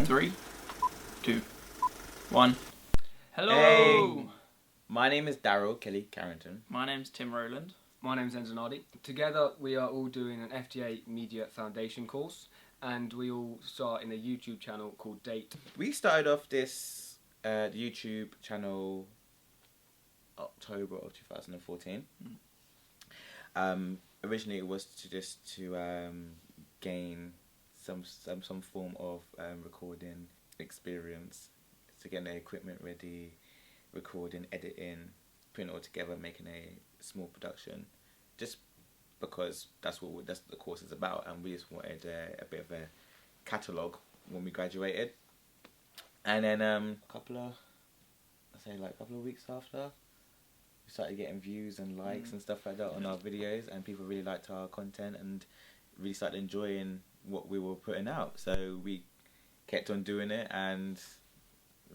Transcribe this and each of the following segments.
3, 2, 1. Hello! Hey. My name is Daryl Kelly Carrington. My name's Tim Rowland. My name's Enzanadi. Together we are all doing an FDA Media Foundation course, and we all start in a YouTube channel called D.A.T.E. We started off this YouTube channel October of 2014. Originally it was to gain some form of recording experience, to get the equipment ready, recording, editing, putting it all together, making a small production, just because that's what the course is about, and we just wanted a bit of a catalogue when we graduated. And then a couple of weeks after, we started getting views and likes and stuff like that on our videos, and people really liked our content and really started enjoying what we were putting out. So we kept on doing it, and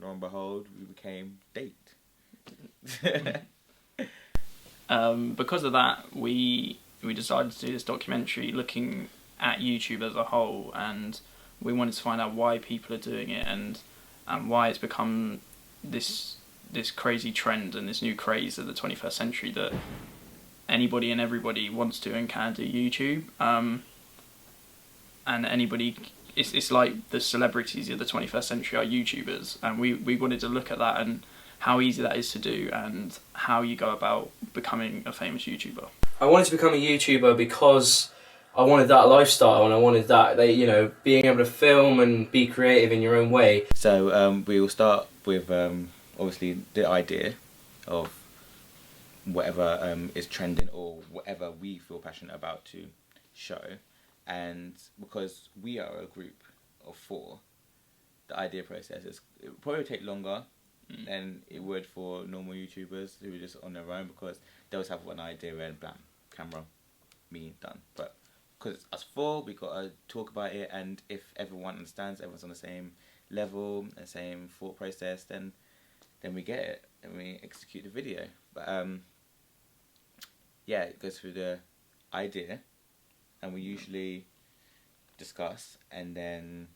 lo and behold, we became D.A.T.E. Because of that, we decided to do this documentary looking at YouTube as a whole, and we wanted to find out why people are doing it and why it's become this crazy trend and this new craze of the 21st century that anybody and everybody wants to and can do YouTube. And anybody, it's like the celebrities of the 21st century are YouTubers, and we wanted to look at that and how easy that is to do and how you go about becoming a famous YouTuber. I wanted to become a YouTuber because I wanted that lifestyle, and I wanted that, being able to film and be creative in your own way. So we will start with obviously the idea of whatever is trending or whatever we feel passionate about to show. And because we are a group of 4, the idea process it will probably take longer than it would for normal YouTubers who are just on their own, because they'll just have one idea and bam, camera, me, done. But because it's us 4, we got to talk about it, and if everyone understands, everyone's on the same level, the same thought process, then we get it and we execute the video. But yeah, it goes through the idea, and we usually discuss and then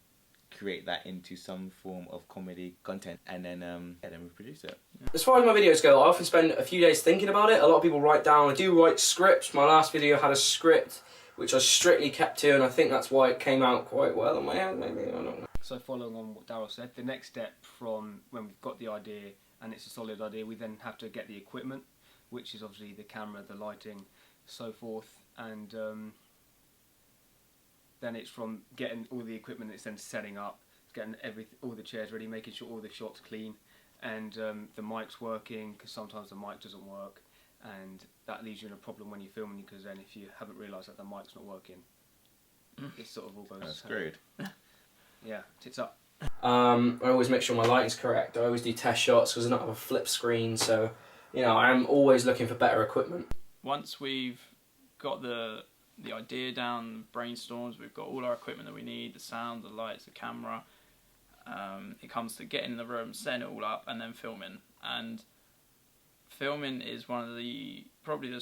create that into some form of comedy content, and then we produce it. As far as my videos go, I often spend a few days thinking about it. A lot of people write down, I do write scripts. My last video had a script which I strictly kept to, and I think that's why it came out quite well on my end, maybe, I don't know. So following on what Daryl said, the next step from when we've got the idea and it's a solid idea, we then have to get the equipment, which is obviously the camera, the lighting, so forth, and then it's from getting all the equipment, it's then setting up, getting all the chairs ready, making sure all the shots clean, and the mic's working, because sometimes the mic doesn't work, and that leaves you in a problem when you're filming, because then if you haven't realised that the mic's not working, it sort of all goes... screwed. Yeah, tits up. I always make sure my lighting's correct. I always do test shots because I don't have a flip screen, so I'm always looking for better equipment. Once we've got the idea down, brainstorms, we've got all our equipment that we need, the sound, the lights, the camera, it comes to getting in the room, setting it all up, and then filming. And filming is one of probably the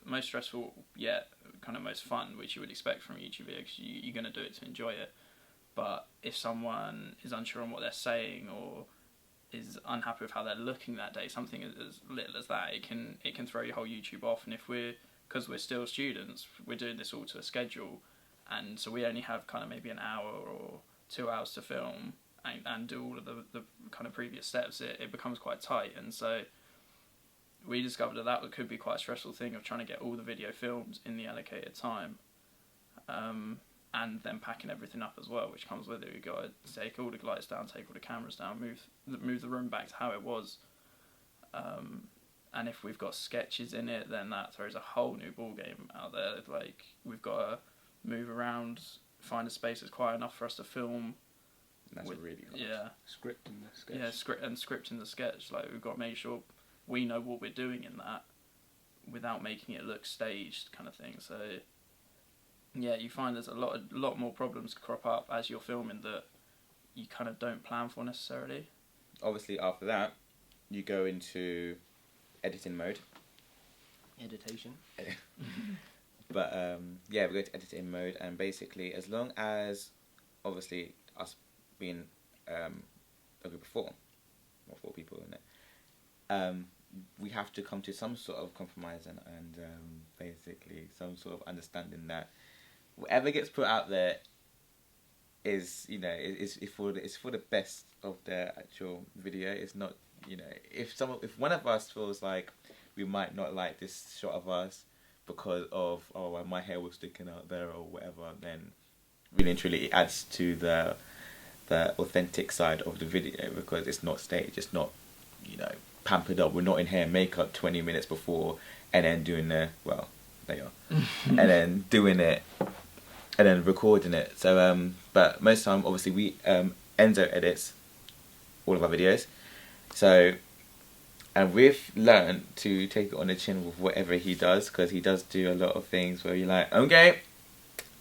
most stressful yet kind of most fun, which you would expect from a YouTube video, because you're going to do it to enjoy it. But if someone is unsure on what they're saying or is unhappy with how they're looking that day, something as little as that, it can throw your whole YouTube off. And because we're still students, we're doing this all to a schedule, and so we only have kind of maybe an hour or 2 hours to film and do all of the kind of previous steps. It becomes quite tight, and so we discovered that could be quite a stressful thing of trying to get all the video filmed in the allocated time, and then packing everything up as well, which comes with it. We got to take all the lights down, take all the cameras down, move the room back to how it was. And if we've got sketches in it, then that throws a whole new ball game out there. Like, we've got to move around, find a space that's quiet enough for us to film. That's really hard. Yeah. Scripting the sketch. Yeah, scripting the sketch. Like, we've got to make sure we know what we're doing in that without making it look staged, kind of thing. So yeah, you find there's a lot more problems crop up as you're filming that you kind of don't plan for necessarily. Obviously, after that, you go into editing mode. Editation. But yeah, we go to editing mode, and basically, as long as obviously us being a group of 4 or 4 people in it, we have to come to some sort of compromise and basically some sort of understanding that whatever gets put out there is, you know, it's for the best of the actual video. It's not, you know, if one of us feels like we might not like this shot of us because of, oh, my hair was sticking out there or whatever, then really and truly it adds to the authentic side of the video, because it's not staged, it's not, you know, pampered up. We're not in hair and makeup 20 minutes before and then doing the, well, there you are, and then doing it and then recording it. So but most of the time obviously we Enzo edits all of our videos, so, and we've learned to take it on the chin with whatever he does, because he does do a lot of things where you're like, okay,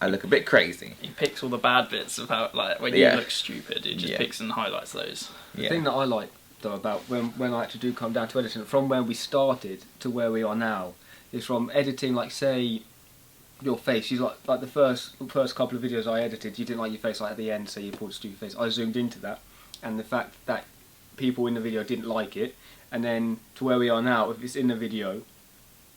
I look a bit crazy. He picks all the bad bits about, like, when you look stupid, he just picks and highlights those. The thing that I like though about when I actually do come down to editing, from when we started to where we are now, is from editing, like, say, your face. You like the first couple of videos I edited, you didn't like your face, like at the end, so you pulled a stupid face. I zoomed into that, and the fact that people in the video didn't like it, and then to where we are now, if it's in the video,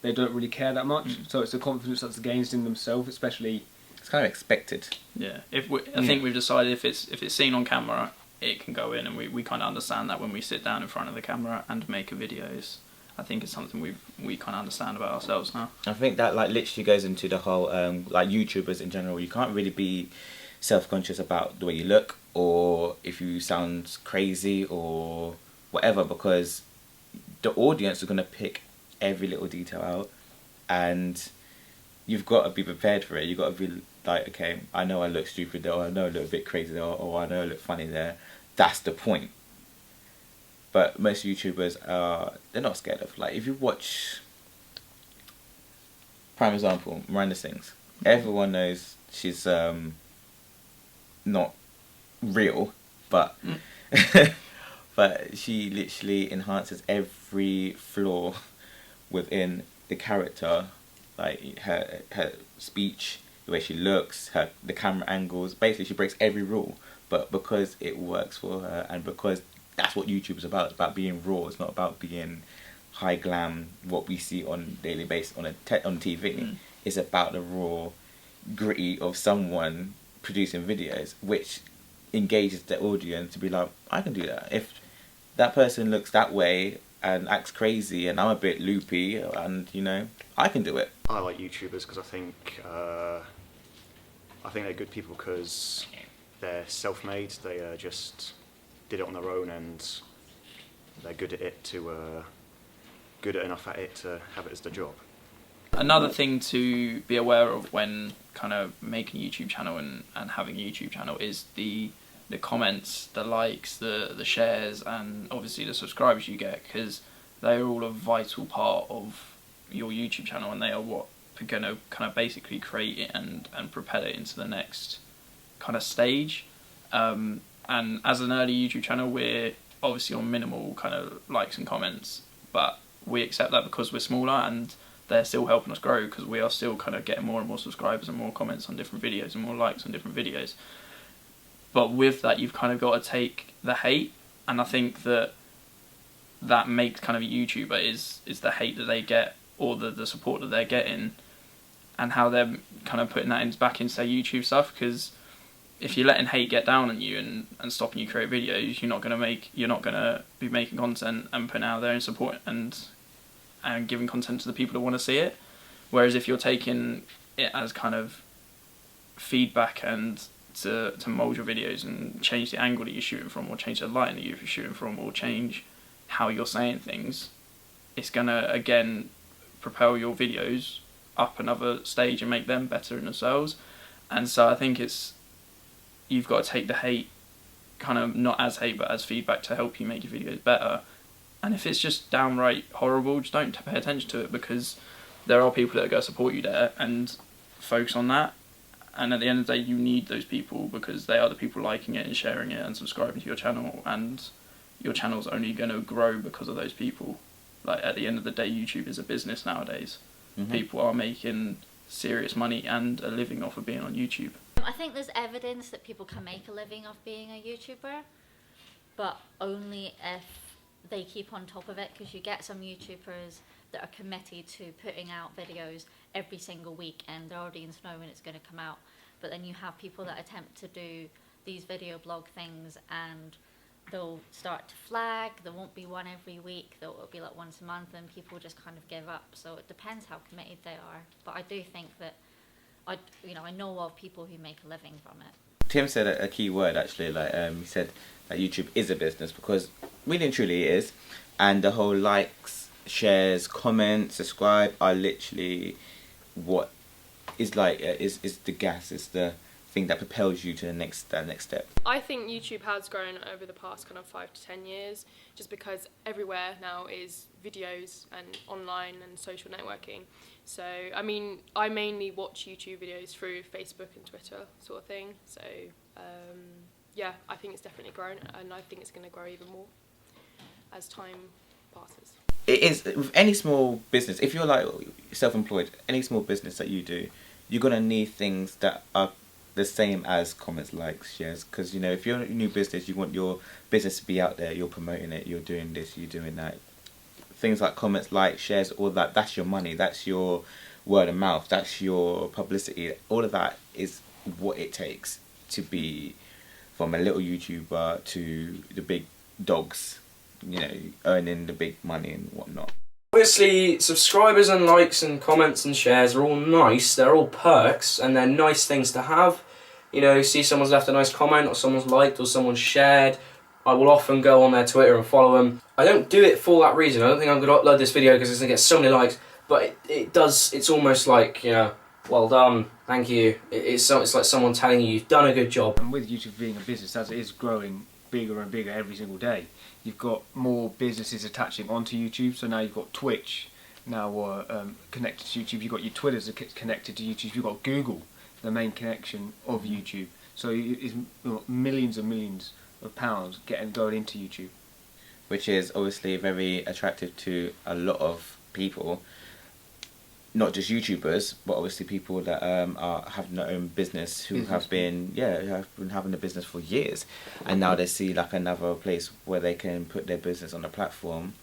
they don't really care that much. So it's the confidence that's gained in themselves, especially. It's kind of expected. Yeah, I think we've decided if it's seen on camera, it can go in, and we kind of understand that when we sit down in front of the camera and make a videos. I think it's something we kind of understand about ourselves now. I think that, like, literally goes into the whole like YouTubers in general. You can't really be self-conscious about the way you look or if you sound crazy or whatever, because the audience is going to pick every little detail out, and you've got to be prepared for it. You've got to be like, okay, I know I look stupid there, or I know I look a bit crazy there, or I know I look funny there. That's the point. But most YouTubers they're not scared of, like, if you watch, prime example, Miranda Sings. Everyone knows she's not real, but but she literally enhances every flaw within the character, like her speech, the way she looks, the camera angles. Basically, she breaks every rule, but because it works for her, and because that's what YouTube is about. It's about being raw. It's not about being high glam, what we see on a daily basis on TV. It's about the raw, gritty of someone producing videos, which engages the audience to be like, I can do that. If that person looks that way and acts crazy, and I'm a bit loopy, and, you know, I can do it. I like YouTubers because I think they're good people because they're self-made. They just did it on their own, and they're good at it good enough at it to have it as their job. Another thing to be aware of when kind of making a YouTube channel and having a YouTube channel is the comments, the likes, the shares, and obviously the subscribers you get, because they are all a vital part of your YouTube channel, and they are what are going to kind of basically create it and propel it into the next kind of stage. And as an early YouTube channel, we're obviously on minimal kind of likes and comments, but we accept that because we're smaller, and they're still helping us grow because we are still kind of getting more and more subscribers and more comments on different videos and more likes on different videos. But with that, you've kind of got to take the hate, and I think that makes kind of a YouTuber is the hate that they get, or the support that they're getting, and how they're kind of putting that back into their YouTube stuff. Because if you're letting hate get down on you and stopping you create videos, you're not gonna be making content and putting it out there and support and giving content to the people that want to see it. Whereas if you're taking it as kind of feedback and to mould your videos and change the angle that you're shooting from, or change the lighting that you're shooting from, or change how you're saying things, it's gonna again propel your videos up another stage and make them better in themselves. And so I think you've got to take the hate kind of not as hate but as feedback to help you make your videos better. And if it's just downright horrible, just don't pay attention to it, because there are people that are going to support you there and focus on that. And at the end of the day, you need those people, because they are the people liking it and sharing it and subscribing to your channel, and your channel's only going to grow because of those people. Like, at the end of the day, YouTube is a business nowadays. People are making serious money and a living off of being on YouTube. I think there's evidence that people can make a living off being a YouTuber. but only if they keep on top of it, because you get some YouTubers that are committed to putting out videos every single week and their audience know when it's going to come out. But then you have people that attempt to do these video blog things and they'll start to flag, there won't be one every week, it'll be like once a month, and people just kind of give up. So it depends how committed they are. But I do think that, I know of people who make a living from it. Tim said a key word actually, like he said that YouTube is a business, because really and truly it is, and the whole likes, shares, comments, subscribe are literally what is like is the gas, is the thing that propels you to the next step. I think YouTube has grown over the past kind of 5 to 10 years, just because everywhere now is videos and online and social networking. So, I mean, I mainly watch YouTube videos through Facebook and Twitter sort of thing. So, yeah, I think it's definitely grown, and I think it's going to grow even more as time passes. It is, with any small business, if you're like self-employed, any small business that you do, you're going to need things that are the same as comments, likes, shares, because if you're a new business, you want your business to be out there, you're promoting it, you're doing this, you're doing that. Things like comments, likes, shares, all that, that's your money, that's your word of mouth, that's your publicity. All of that is what it takes to be from a little YouTuber to the big dogs, earning the big money and whatnot. Obviously, subscribers and likes and comments and shares are all nice. They're all perks, and they're nice things to have. See someone's left a nice comment, or someone's liked, or someone's shared. I will often go on their Twitter and follow them. I don't do it for that reason. I don't think I'm going to upload this video because it's going to get so many likes. But it does. It's almost like, well done, thank you. It's like someone telling you you've done a good job. And with YouTube being a business, as it is growing bigger and bigger every single day, you've got more businesses attaching onto YouTube. So now you've got Twitch now connected to YouTube. You've got your Twitters connected to YouTube. You've got Google, the main connection of YouTube. So it's millions and millions of pounds going into YouTube, which is obviously very attractive to a lot of people, not just YouTubers, but obviously people that are having their own business, who have been having a business for years, and now they see like another place where they can put their business on a platform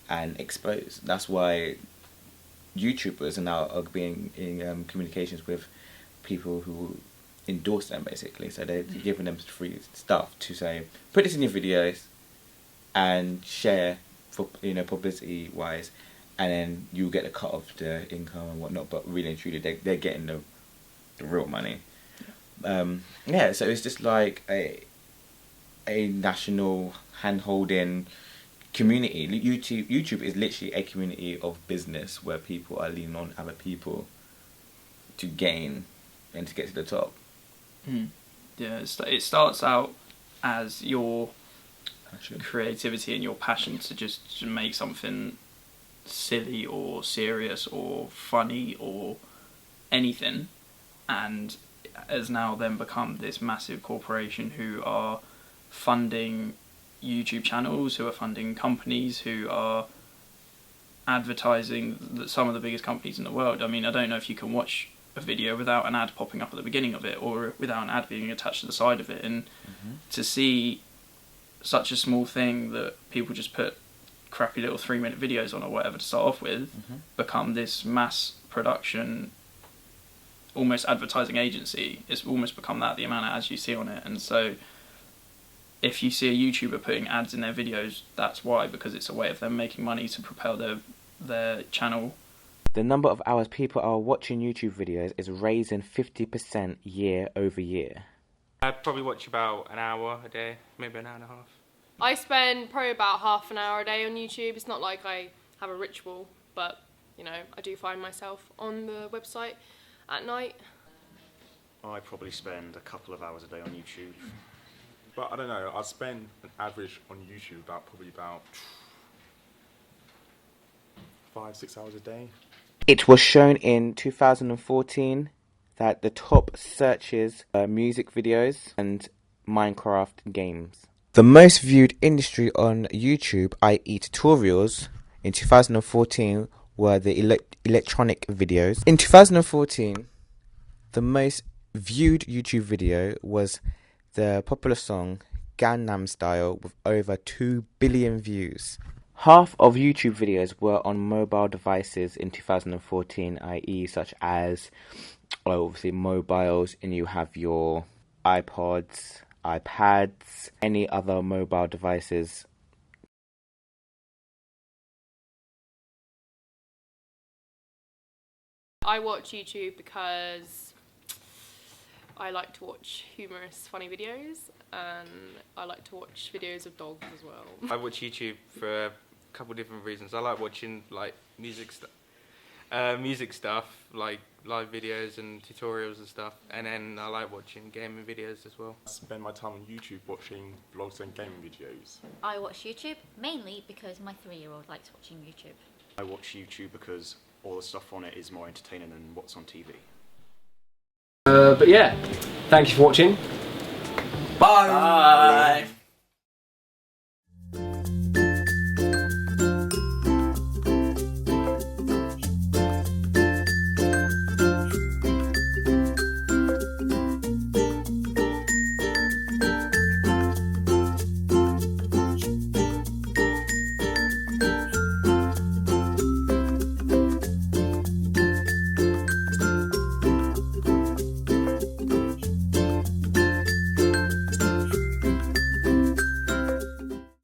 and expose. That's why YouTubers are now being in communications with people who endorse them, basically. So they're giving them free stuff to say, put this in your videos and share for publicity wise, and then you get a cut of the income and whatnot. But really and truly, they're getting the real money. So it's just like a national hand-holding community. YouTube is literally a community of business where people are leaning on other people to gain and to get to the top. Yeah, it starts out as your Passion. creativity and your passion to make something silly or serious or funny or anything, and has now then become this massive corporation who are funding YouTube channels, who are funding companies, who are advertising some of the biggest companies in the world. I mean, I don't know if you can watch a video without an ad popping up at the beginning of it, or without an ad being attached to the side of it, and to see such a small thing that people just put crappy little 3-minute videos on or whatever to start off with become this mass production, almost advertising agency. It's almost become that, the amount of ads you see on it. And so if you see a YouTuber putting ads in their videos, that's why, because it's a way of them making money to propel their channel. The number of hours people are watching YouTube videos is raising 50% year over year. I probably watch about an hour a day, maybe an hour and a half. I spend probably about half an hour a day on YouTube. It's not like I have a ritual, but I do find myself on the website at night. I probably spend a couple of hours a day on YouTube. But I don't know, I spend an average on YouTube probably about 5-6 hours a day. It was shown in 2014 that the top searches are music videos and Minecraft games. The most viewed industry on YouTube, i.e. tutorials, in 2014 were the electronic videos. In 2014, the most viewed YouTube video was the popular song Gangnam Style with over 2 billion views. Half of YouTube videos were on mobile devices in 2014, i.e. such as obviously mobiles, and you have your iPods, iPads, any other mobile devices. I watch YouTube because I like to watch humorous, funny videos, and I like to watch videos of dogs as well. I watch YouTube for a couple different reasons. I like watching like music stuff, like live videos and tutorials and stuff, and then I like watching gaming videos as well. I spend my time on YouTube watching vlogs and gaming videos. I watch YouTube mainly because my 3-year-old likes watching YouTube. I watch YouTube because all the stuff on it is more entertaining than what's on TV. But yeah, thank you for watching. Bye.